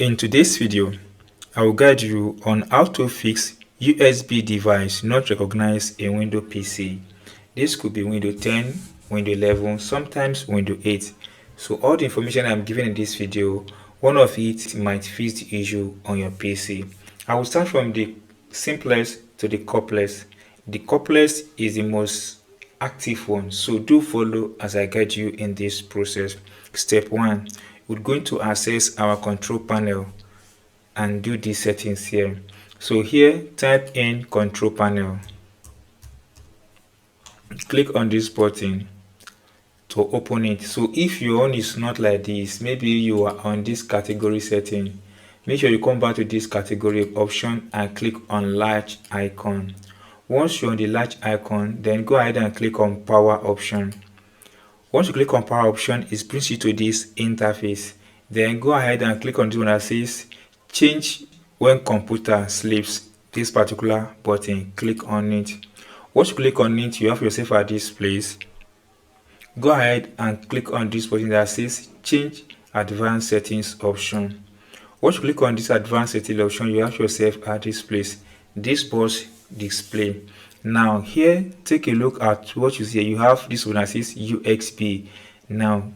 In today's video, I will guide you on how to fix USB device not recognized in Windows PC. This could be Windows 10, Windows 11, sometimes Windows 8. So all the information I'm giving in this video, one of it might fix the issue on your PC. I will start from the simplest to the complex. The complex is the most active one, so do follow as I guide you in this process. Step 1, we're going to access our control panel and do these settings here. So here, type in control panel, click on this button to open it. So if your own is not like this, maybe you are on this category setting, make sure you come back to this category option and click on large icon. Once you're on the large icon, then go ahead and click on power option. Once you click on power option, it brings you to this interface. Then go ahead and click on this one that says change when computer sleeps. This particular button, click on it. Once you click on it, you have yourself at this place. Go ahead and click on this button that says change advanced settings option. Once you click on this advanced settings option, you have yourself at this place. This box display. Now here, take a look at what you see. You have this one that says USB. Now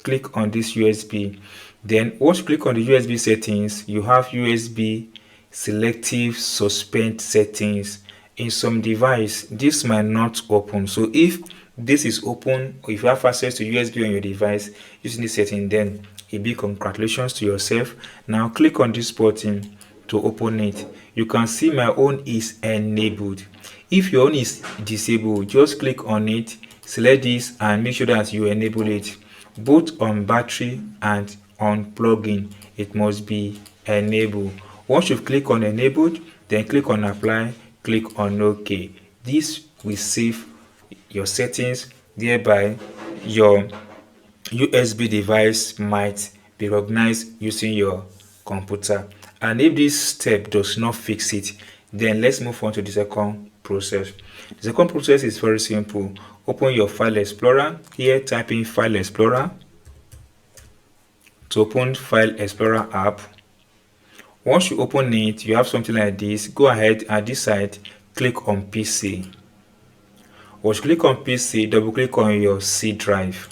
click on this USB. Then once you click on the USB settings, you have USB selective suspend settings. In some device, this might not open. So if this is open, or if you have access to USB on your device using this setting, then a big congratulations to yourself. Now click on this button to open it. You can see my own is enabled. If your own is disabled, just click on it, select this and make sure that you enable it. Both on battery and on plugin, it must be enabled. Once you click on enabled, then click on apply, click on OK. This will save your settings, thereby your USB device might be recognized using your computer. And if this step does not fix it, then let's move on to the second process. The second process is very simple. Open your file explorer. Here type in file explorer. To open file explorer app, once you open it, you have something like this. Go ahead and this side, click on PC. Once you click on PC, double click on your C drive.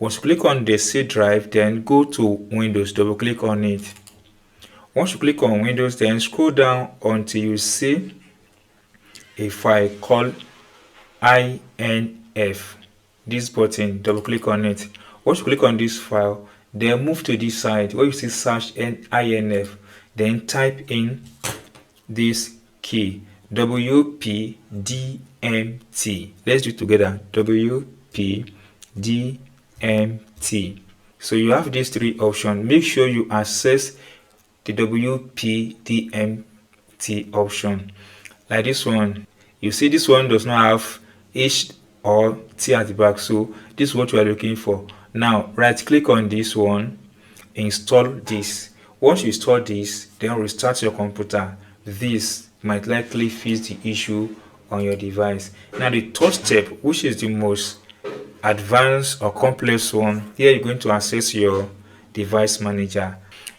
Once you click on the C drive, then go to Windows, double click on it. Once you click on Windows, then scroll down until you see a file called INF. This button, double click on it. Once you click on this file, then move to this side where you see search INF, then type in this key WPDMT. Let's do it together. WPDMT. So you have these three options. Make sure you access the WPDMT option. Like this one, you see this one does not have H or T at the back, so this is what you are looking for. Now right click on this one, install this. Once you install this, then restart your computer. This might likely fix the issue on your device. Now the third step, which is the most advanced or complex one, here you're going to access your device manager.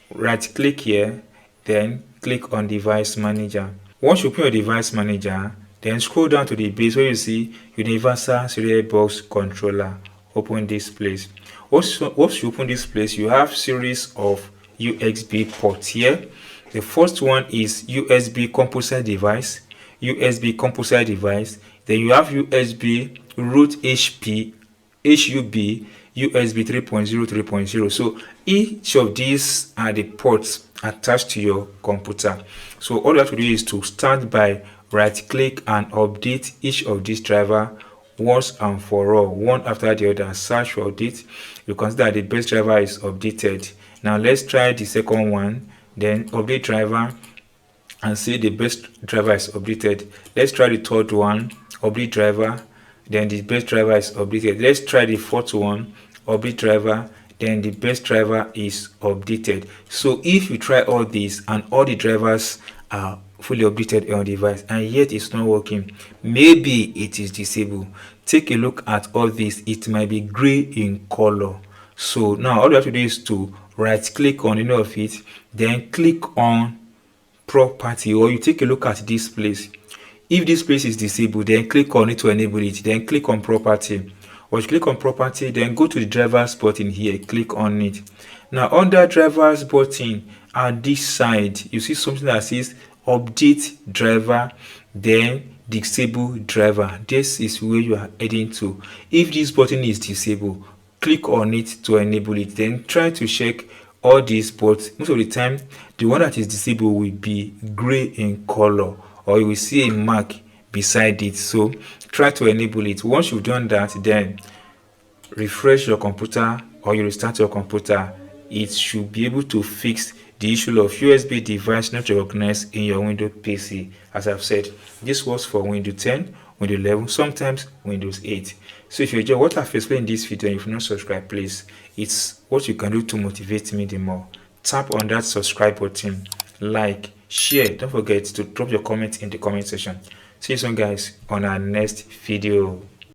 Right click here, then click on device manager. Once you open your device manager, then scroll down to the base where you see universal serial box controller. Open this place. Once you open this place, you have series of USB ports here. The first one is USB composite device, USB composite device. Then you have USB root HP, HUB, USB 3.0, 3.0. So each of these are the ports attached to your computer. So all you have to do is to start by right click and update each of these driver once and for all, one after the other. Search for update. You consider the best driver is updated. Now let's try the second one, then update driver and see the best driver is updated. Let's try the third one, update driver, then the best driver is updated. Let's try the fourth one, update driver, then the best driver is updated. So if you try all these and all the drivers are fully updated on your device and yet it's not working, maybe it is disabled. Take a look at all this. It might be gray in color. So now all you have to do is to right click on any of it, then click on property, or you take a look at this place. If this place is disabled, then click on it to enable it, then click on property. Once you click on property, then go to the drivers button here, click on it. Now under drivers button at this side, you see something that says update driver, then disable driver. This is where you are heading to. If this button is disabled, click on it to enable it, then try to check all these, but most of the time the one that is disabled will be gray in color, or you will see a mark beside it. So try to enable it. Once you've done that, then refresh your computer or you restart your computer. It should be able to fix the issue of USB device not recognized in your Windows PC. As I've said, this was for Windows 10, Windows 11, sometimes Windows 8. So if you enjoy what I've explained in this video and if you're not subscribed, please, it's what you can do to motivate me the more. Tap on that subscribe button, like, share. Don't forget to drop your comments in the comment section. See you soon guys on our next video.